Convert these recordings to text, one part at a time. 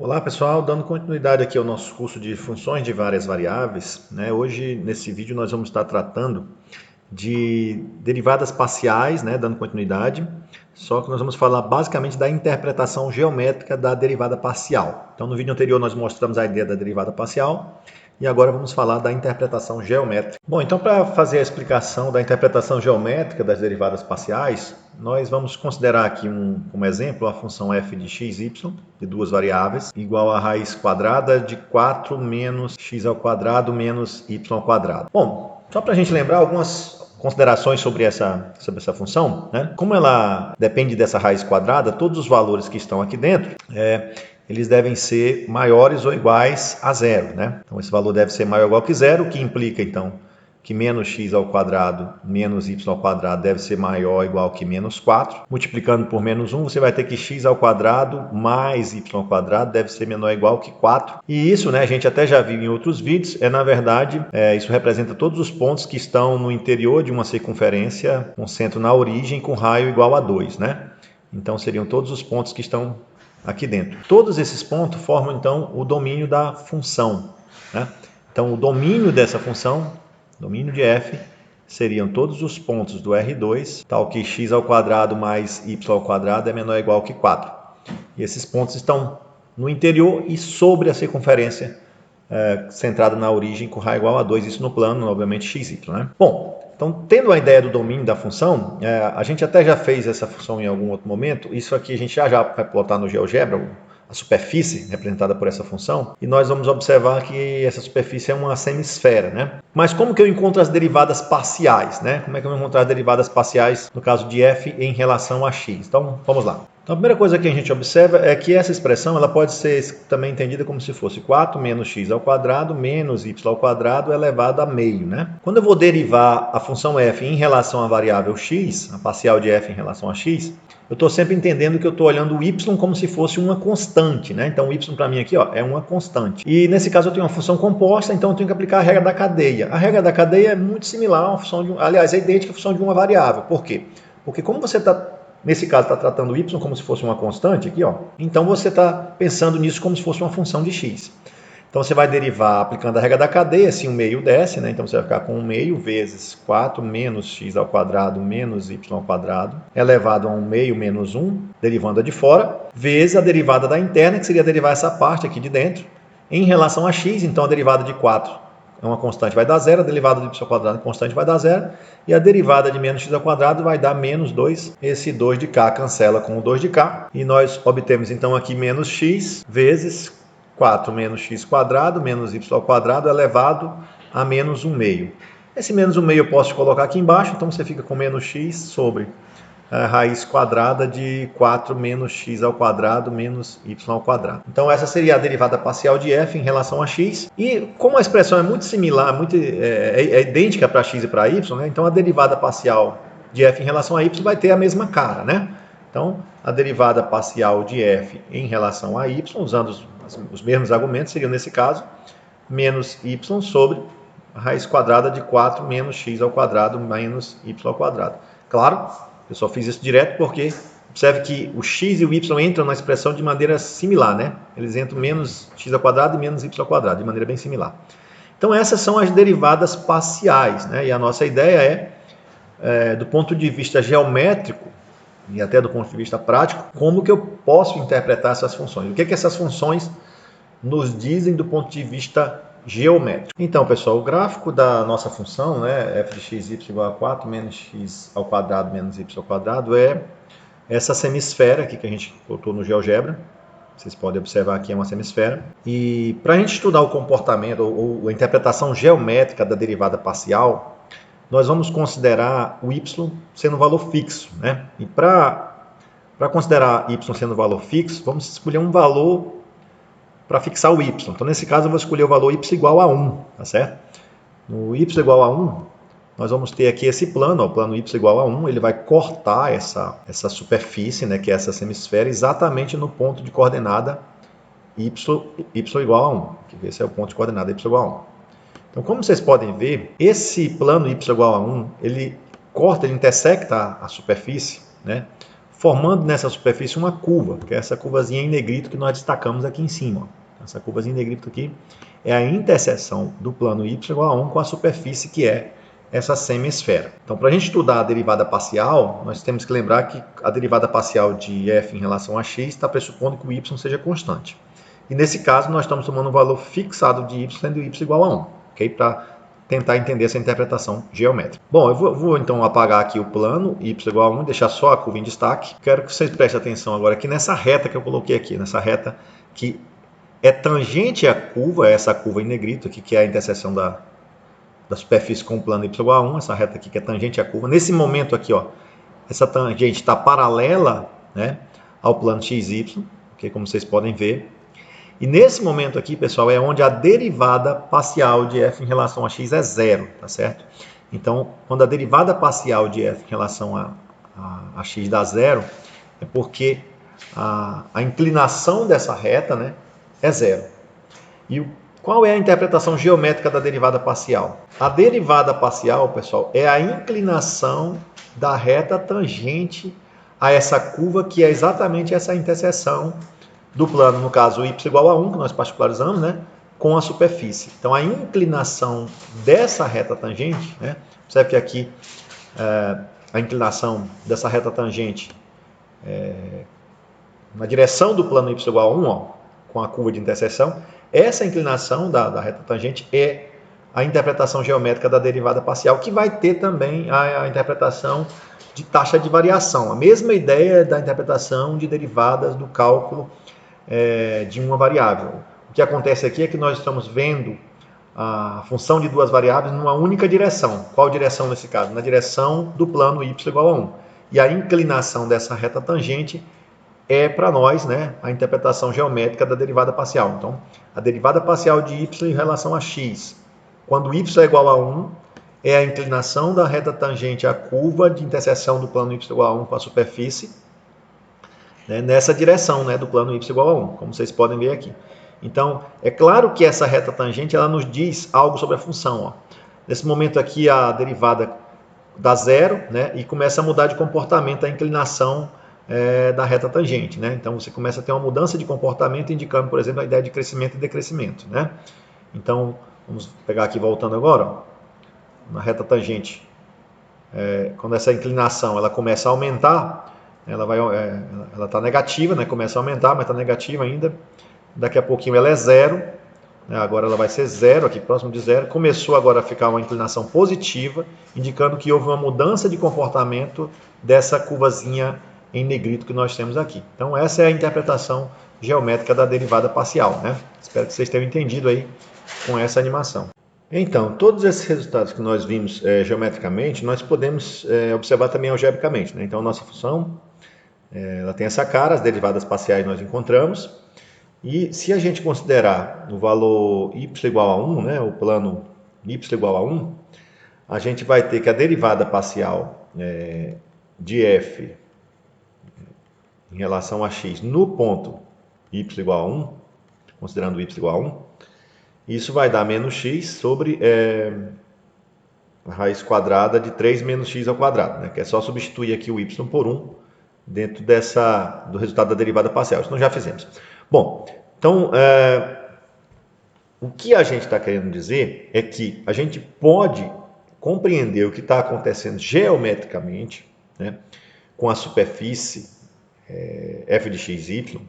Olá pessoal, dando continuidade aqui ao nosso curso de funções de várias variáveis, né? Hoje nesse vídeo nós vamos estar tratando de derivadas parciais, né? Dando continuidade, só que nós vamos falar basicamente da interpretação geométrica da derivada parcial. Então no vídeo anterior nós mostramos a ideia da derivada parcial e agora vamos falar da interpretação geométrica. Bom, então para fazer a explicação da interpretação geométrica das derivadas parciais, nós vamos considerar aqui como exemplo a função f de x, y, de duas variáveis, igual a raiz quadrada de 4 menos x ao quadrado menos y ao quadrado. Bom, só para a gente lembrar algumas considerações sobre essa função, né? Como ela depende dessa raiz quadrada, todos os valores que estão aqui dentro, eles devem ser maiores ou iguais a zero, né? Então esse valor deve ser maior ou igual que zero, o que implica então que menos x ao quadrado menos y ao quadrado deve ser maior ou igual que menos 4. Multiplicando por menos 1, você vai ter que x ao quadrado mais y ao quadrado deve ser menor ou igual que 4. E isso, né, a gente até já viu em outros vídeos, na verdade, isso representa todos os pontos que estão no interior de uma circunferência com centro na origem com raio igual a 2, né? Então seriam todos os pontos que estão aqui dentro. Todos esses pontos formam então o domínio da função, né? Então o domínio dessa função, domínio de f, seriam todos os pontos do R2, tal que x ao quadrado mais y ao quadrado é menor ou igual que 4. E esses pontos estão no interior e sobre a circunferência centrada na origem com raio igual a 2, isso no plano, obviamente, x, y, né? Bom, então, tendo a ideia do domínio da função, a gente até já fez essa função em algum outro momento, isso aqui a gente já vai plotar no GeoGebra, a superfície representada por essa função, e nós vamos observar que essa superfície é uma semisfera, né? Mas como que eu encontro as derivadas parciais, né? Como é que eu vou encontrar as derivadas parciais no caso de f em relação a x? Então, vamos lá. Então, a primeira coisa que a gente observa é que essa expressão ela pode ser também entendida como se fosse 4 menos x ao quadrado menos y ao quadrado elevado a meio, né? Quando eu vou derivar a função f em relação à variável x, a parcial de f em relação a x, eu estou sempre entendendo que eu estou olhando o y como se fosse uma constante, né? Então, o y para mim aqui é uma constante. E nesse caso eu tenho uma função composta, então eu tenho que aplicar a regra da cadeia. A regra da cadeia é muito similar a uma função aliás, é idêntica à função de uma variável. Por quê? Porque como você está nesse caso, está tratando o y como se fosse uma constante aqui, ó. Então você está pensando nisso como se fosse uma função de x. Então você vai derivar aplicando a regra da cadeia, assim o meio desce, né? Então você vai ficar com 1 meio vezes 4 menos x ao quadrado menos y ao quadrado, elevado a 1 meio menos 1, derivando a de fora, vezes a derivada da interna, que seria derivar essa parte aqui de dentro, em relação a x, então a derivada de 4 é uma constante, vai dar zero, a derivada de y ao quadrado constante vai dar zero, e a derivada de menos x ao quadrado vai dar menos 2. Esse 2 de cá cancela com o 2 de cá, e nós obtemos então aqui menos x vezes 4 menos x quadrado menos y ao quadrado elevado a menos 1 meio. Esse menos 1 meio eu posso colocar aqui embaixo, então você fica com menos x sobre a raiz quadrada de 4 menos x ao quadrado menos y ao quadrado. Então essa seria a derivada parcial de f em relação a x. E como a expressão é muito similar, é idêntica para x e para y, né? Então a derivada parcial de f em relação a y vai ter a mesma cara, né? Então a derivada parcial de f em relação a y, usando os mesmos argumentos, seria nesse caso menos y sobre a raiz quadrada de 4 menos x ao quadrado menos y ao quadrado. Claro, eu só fiz isso direto porque observe que o x e o y entram na expressão de maneira similar, né? Eles entram menos x ao quadrado e menos y ao quadrado, de maneira bem similar. Então essas são as derivadas parciais, né? E a nossa ideia do ponto de vista geométrico e até do ponto de vista prático, como que eu posso interpretar essas funções? O que essas funções nos dizem do ponto de vista geométrico? Então, pessoal, o gráfico da nossa função, né, f de x, y igual a 4 menos x ao quadrado menos y ao quadrado, é essa semisfera aqui que a gente botou no GeoGebra. Vocês podem observar aqui é uma semisfera. E para a gente estudar o comportamento ou a interpretação geométrica da derivada parcial, nós vamos considerar o y sendo um valor fixo, né? E para considerar y sendo um valor fixo, vamos escolher um valor para fixar o y. Então, nesse caso, eu vou escolher o valor y igual a 1, tá certo? No y igual a 1, nós vamos ter aqui esse plano, ó, o plano y igual a 1, ele vai cortar essa superfície, né, que é essa semisfera, exatamente no ponto de coordenada y igual a 1. Esse é o ponto de coordenada y igual a 1. Então, como vocês podem ver, esse plano y igual a 1, ele corta, ele intersecta a superfície, né, formando nessa superfície uma curva, que é essa curvazinha em negrito que nós destacamos aqui em cima. Ó. Essa curvazinha em negrito aqui é a interseção do plano y igual a 1 com a superfície que é essa semi-esfera. Então, para a gente estudar a derivada parcial, nós temos que lembrar que a derivada parcial de f em relação a x está pressupondo que o y seja constante. E nesse caso, nós estamos tomando um valor fixado de y, sendo y igual a 1, okay? Para tentar entender essa interpretação geométrica. Bom, eu vou então apagar aqui o plano, y igual a 1, deixar só a curva em destaque. Quero que vocês prestem atenção agora aqui nessa reta que eu coloquei aqui, nessa reta que é tangente à curva, essa curva em negrito aqui, que é a interseção da superfície com o plano y igual a 1, essa reta aqui que é tangente à curva. Nesse momento aqui, ó, essa tangente está paralela, né, ao plano xy, okay, como vocês podem ver. E nesse momento aqui, pessoal, é onde a derivada parcial de f em relação a x é zero, tá certo? Então, quando a derivada parcial de f em relação a x dá zero, é porque a inclinação dessa reta, né, é zero. E qual é a interpretação geométrica da derivada parcial? A derivada parcial, pessoal, é a inclinação da reta tangente a essa curva, que é exatamente essa interseção do plano, no caso, y igual a 1, que nós particularizamos, né, com a superfície. Então, a inclinação dessa reta tangente, né, observe que aqui a inclinação dessa reta tangente na direção do plano y igual a 1, ó, com a curva de interseção, essa inclinação da reta tangente é a interpretação geométrica da derivada parcial, que vai ter também a interpretação de taxa de variação. A mesma ideia da interpretação de derivadas do cálculo de uma variável. O que acontece aqui é que nós estamos vendo a função de duas variáveis numa única direção. Qual direção nesse caso? Na direção do plano y igual a 1. E a inclinação dessa reta tangente é para nós, né, a interpretação geométrica da derivada parcial. Então, a derivada parcial de y em relação a x, quando y é igual a 1, é a inclinação da reta tangente à curva de interseção do plano y igual a 1 com a superfície, né, nessa direção, né, do plano y igual a 1, como vocês podem ver aqui. Então, é claro que essa reta tangente ela nos diz algo sobre a função. Ó. Nesse momento aqui, a derivada dá zero, né, e começa a mudar de comportamento a inclinação da reta tangente. Né? Então, você começa a ter uma mudança de comportamento, indicando, por exemplo, a ideia de crescimento e decrescimento. Né? Então, vamos pegar aqui, voltando agora, ó, na reta tangente, quando essa inclinação ela começa a aumentar, ela está negativa, né? Começa a aumentar, mas está negativa ainda. Daqui a pouquinho ela é zero, né? Agora ela vai ser zero, aqui próximo de zero. Começou agora a ficar uma inclinação positiva, indicando que houve uma mudança de comportamento dessa curvazinha em negrito que nós temos aqui. Então essa é a interpretação geométrica da derivada parcial, né? Espero que vocês tenham entendido aí com essa animação. Então, todos esses resultados que nós vimos geometricamente, nós podemos observar também algebricamente. Né? Então, a nossa função ela tem essa cara, as derivadas parciais nós encontramos. E se a gente considerar o valor y igual a 1, né, o plano y igual a 1, a gente vai ter que a derivada parcial de f em relação a x no ponto y igual a 1, considerando y igual a 1, isso vai dar menos x sobre a raiz quadrada de 3 menos x ao quadrado, né? Que é só substituir aqui o y por 1 dentro do resultado da derivada parcial. Isso nós já fizemos. Bom, então, o que a gente está querendo dizer é que a gente pode compreender o que está acontecendo geometricamente, né, com a superfície f de xy,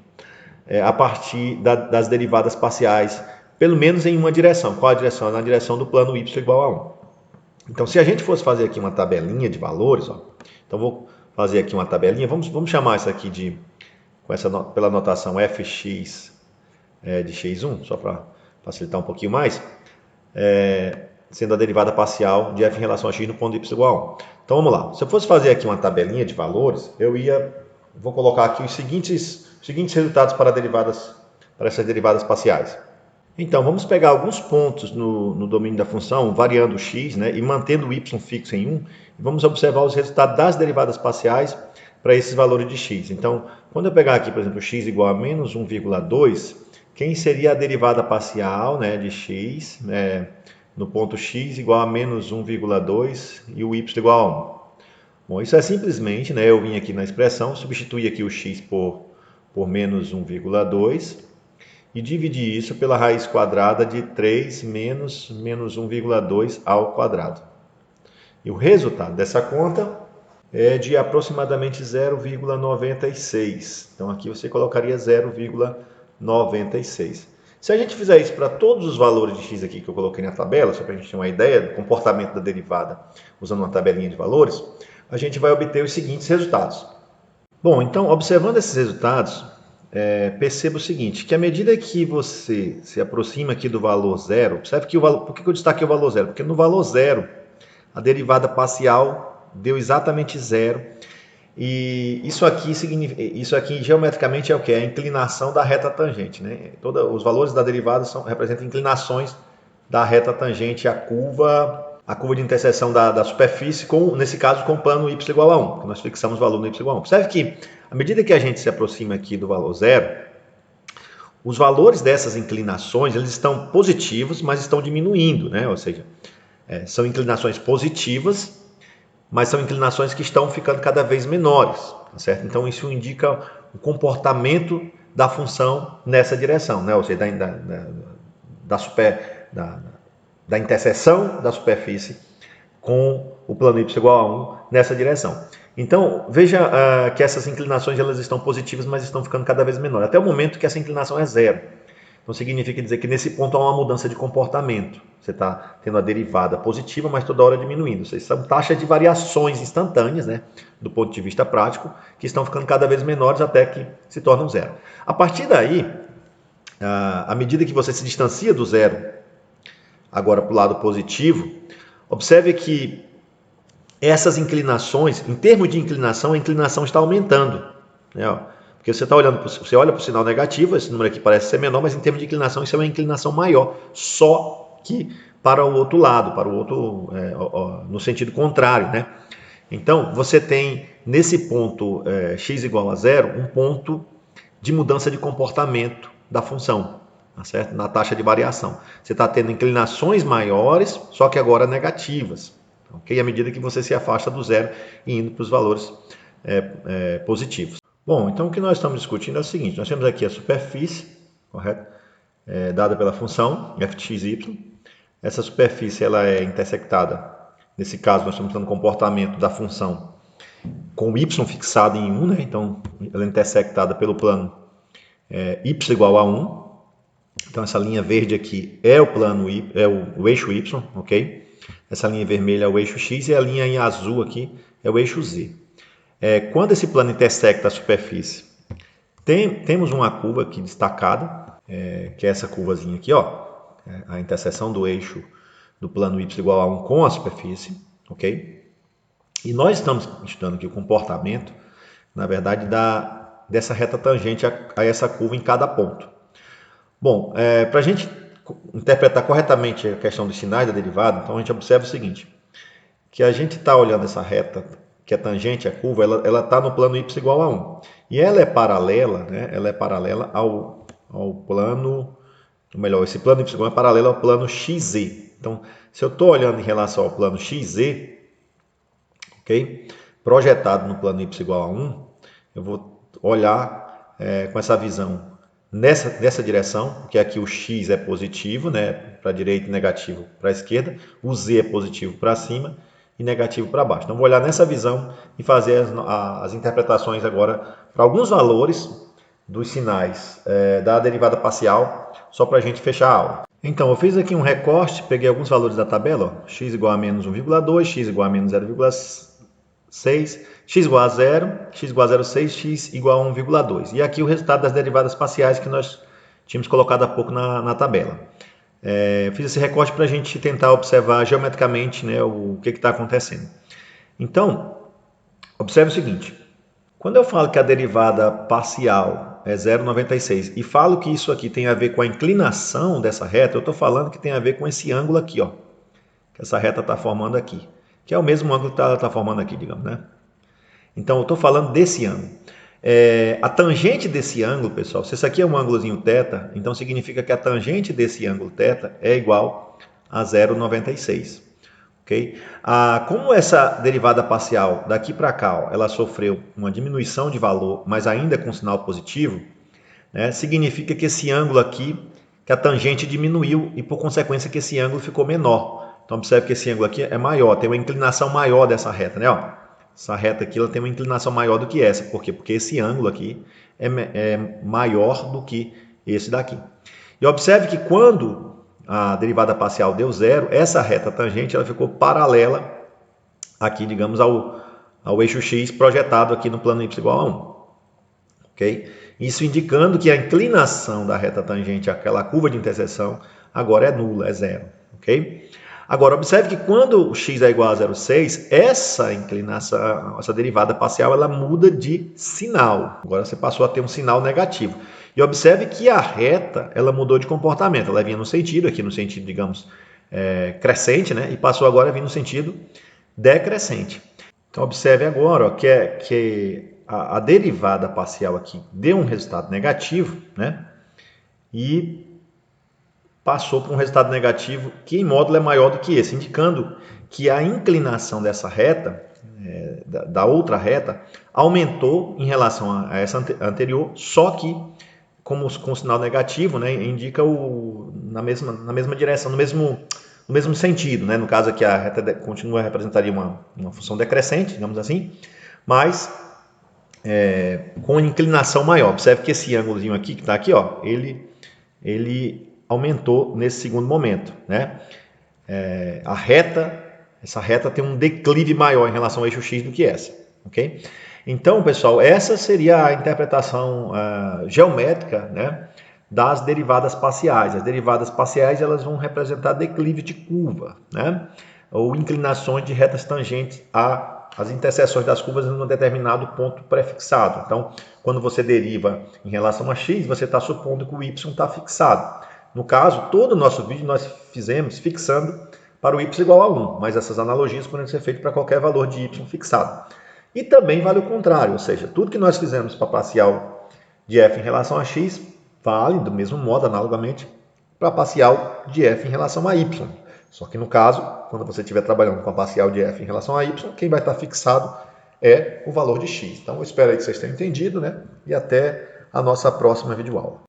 a partir das derivadas parciais, pelo menos em uma direção. Qual a direção? Na direção do plano y igual a 1. Então, se a gente fosse fazer aqui uma tabelinha de valores, ó, então vou fazer aqui uma tabelinha, vamos chamar isso aqui pela notação fx de x1, só para facilitar um pouquinho mais, sendo a derivada parcial de f em relação a x no ponto y igual a 1. Então, vamos lá. Se eu fosse fazer aqui uma tabelinha de valores, vou colocar aqui os seguintes resultados para essas derivadas parciais. Então, vamos pegar alguns pontos no domínio da função, variando o x, né, e mantendo o y fixo em 1, e vamos observar os resultados das derivadas parciais para esses valores de x. Então, quando eu pegar aqui, por exemplo, x igual a menos 1,2, quem seria a derivada parcial, né, de x, no ponto x igual a menos 1,2 e o y igual a 1? Bom, isso é simplesmente, né, eu vim aqui na expressão, substituir aqui o x por menos 1,2 e dividir isso pela raiz quadrada de 3 menos 1,2 ao quadrado. E o resultado dessa conta é de aproximadamente 0,96. Então aqui você colocaria 0,96. Se a gente fizer isso para todos os valores de x aqui que eu coloquei na tabela, só para a gente ter uma ideia do comportamento da derivada usando uma tabelinha de valores, a gente vai obter os seguintes resultados. Bom, então, observando esses resultados, perceba o seguinte, que à medida que você se aproxima aqui do valor zero, observe que por que eu destaquei o valor zero? Porque no valor zero, a derivada parcial deu exatamente zero, e isso aqui geometricamente é o que? É a inclinação da reta tangente, né? Os valores da derivada representam inclinações da reta tangente à curva de interseção da superfície, nesse caso com o plano y igual a 1, que nós fixamos o valor no y igual a 1. Observe que, à medida que a gente se aproxima aqui do valor zero, os valores dessas inclinações eles estão positivos, mas estão diminuindo, né? Ou seja, são inclinações positivas, mas são inclinações que estão ficando cada vez menores, tá certo? Então isso indica o comportamento da função nessa direção, né? Ou seja, da interseção da superfície com o plano y igual a 1 nessa direção. Então, veja que essas inclinações elas estão positivas, mas estão ficando cada vez menores, até o momento que essa inclinação é zero. Então, significa dizer que nesse ponto há uma mudança de comportamento. Você está tendo a derivada positiva, mas toda hora diminuindo. Ou seja, são taxas de variações instantâneas, né, do ponto de vista prático, que estão ficando cada vez menores até que se tornam zero. A partir daí, à medida que você se distancia do zero, agora para o lado positivo, observe que essas inclinações, em termos de inclinação, a inclinação está aumentando, né? Porque você olha para o sinal negativo, esse número aqui parece ser menor, mas em termos de inclinação, isso é uma inclinação maior, só que para o outro lado, no sentido contrário, né? Então, você tem nesse ponto x igual a zero, um ponto de mudança de comportamento da função, tá certo? Na taxa de variação. Você está tendo inclinações maiores, só que agora negativas, ok? À medida que você se afasta do zero e indo para os valores positivos. Bom, então o que nós estamos discutindo é o seguinte, nós temos aqui a superfície, correto? Dada pela função f de xy. Essa superfície ela é intersectada, nesse caso nós estamos tendo o comportamento da função com o y fixado em 1, né? Então ela é intersectada pelo plano y igual a 1. Então essa linha verde aqui é o plano o eixo y, ok? Essa linha vermelha é o eixo x e a linha em azul aqui é o eixo z. Quando esse plano intersecta a superfície, temos uma curva aqui destacada, que é essa curvazinha aqui, ó, a interseção do eixo do plano y igual a 1 com a superfície, ok? E nós estamos estudando aqui o comportamento, na verdade, dessa reta tangente a essa curva em cada ponto. Bom, para a gente interpretar corretamente a questão dos sinais da derivada, então a gente observa o seguinte, que a gente está olhando essa reta que é tangente à curva, ela está no plano y igual a 1. E ela é paralela, né? Ela é paralela ao plano, ou melhor, esse plano y é paralelo ao plano xz. Então, se eu estou olhando em relação ao plano xz, ok? Projetado no plano y igual a 1, eu vou olhar com essa visão nessa direção, porque aqui o x é positivo, né? Para a direita e negativo para a esquerda, o z é positivo para cima e negativo para baixo. Então, vou olhar nessa visão e fazer as interpretações agora para alguns valores dos sinais da derivada parcial, só para a gente fechar a aula. Então, eu fiz aqui um recorte, peguei alguns valores da tabela, ó, x igual a menos 1,2, x igual a menos 0,6, x igual a 0, x igual a 0,6, x igual a 1,2. E aqui o resultado das derivadas parciais que nós tínhamos colocado há pouco na tabela. Fiz esse recorte para a gente tentar observar geometricamente, né, o que está acontecendo. Então, observe o seguinte, quando eu falo que a derivada parcial é 0,96 e falo que isso aqui tem a ver com a inclinação dessa reta, eu estou falando que tem a ver com esse ângulo aqui, ó, que essa reta está formando aqui, que é o mesmo ângulo que ela está formando aqui, digamos, né? Então, eu estou falando desse ângulo. A tangente desse ângulo, pessoal, se isso aqui é um ângulozinho θ, então significa que a tangente desse ângulo θ é igual a 0,96. ok? Como essa derivada parcial daqui para cá, ó, ela sofreu uma diminuição de valor, mas ainda com sinal positivo, né, significa que esse ângulo aqui, que a tangente diminuiu e por consequência que esse ângulo ficou menor. Então observe que esse ângulo aqui é maior, tem uma inclinação maior dessa reta, né? Ó, essa reta aqui ela tem uma inclinação maior do que essa. Por quê? Porque esse ângulo aqui é maior do que esse daqui. E observe que quando a derivada parcial deu zero, essa reta tangente ela ficou paralela aqui, digamos, ao eixo x projetado aqui no plano y igual a 1. Okay? Isso indicando que a inclinação da reta tangente àquela curva de interseção agora é nula, é zero. Okay? Agora, observe que quando o x é igual a 0,6, essa inclinação, essa derivada parcial, ela muda de sinal. Agora você passou a ter um sinal negativo. E observe que a reta, ela mudou de comportamento. Ela vinha no sentido, aqui no sentido, digamos, crescente, né? E passou agora a vir no sentido decrescente. Então, observe agora ó, que a derivada parcial aqui deu um resultado negativo, né? E passou por um resultado negativo que em módulo é maior do que esse, indicando que a inclinação dessa reta, da outra reta, aumentou em relação a essa anterior, só que com sinal negativo, né, indica na mesma direção, no mesmo sentido. Né? No caso aqui a reta continua a representar uma função decrescente, digamos assim, mas com inclinação maior. Observe que esse ângulozinho aqui, que está aqui, ó, ele aumentou nesse segundo momento. Né? Essa reta tem um declive maior em relação ao eixo x do que essa. Okay? Então, pessoal, essa seria a interpretação geométrica, né, das derivadas parciais. As derivadas parciais elas vão representar declive de curva, né, ou inclinações de retas tangentes às interseções das curvas em um determinado ponto prefixado. Então, quando você deriva em relação a x, você está supondo que o y está fixado. No caso, todo o nosso vídeo nós fizemos fixando para o y igual a 1, mas essas analogias podem ser feitas para qualquer valor de y fixado. E também vale o contrário, ou seja, tudo que nós fizemos para a parcial de f em relação a x, vale do mesmo modo, analogamente, para a parcial de f em relação a y. Só que no caso, quando você estiver trabalhando com a parcial de f em relação a y, quem vai estar fixado é o valor de x. Então, eu espero aí que vocês tenham entendido, né? E até a nossa próxima videoaula.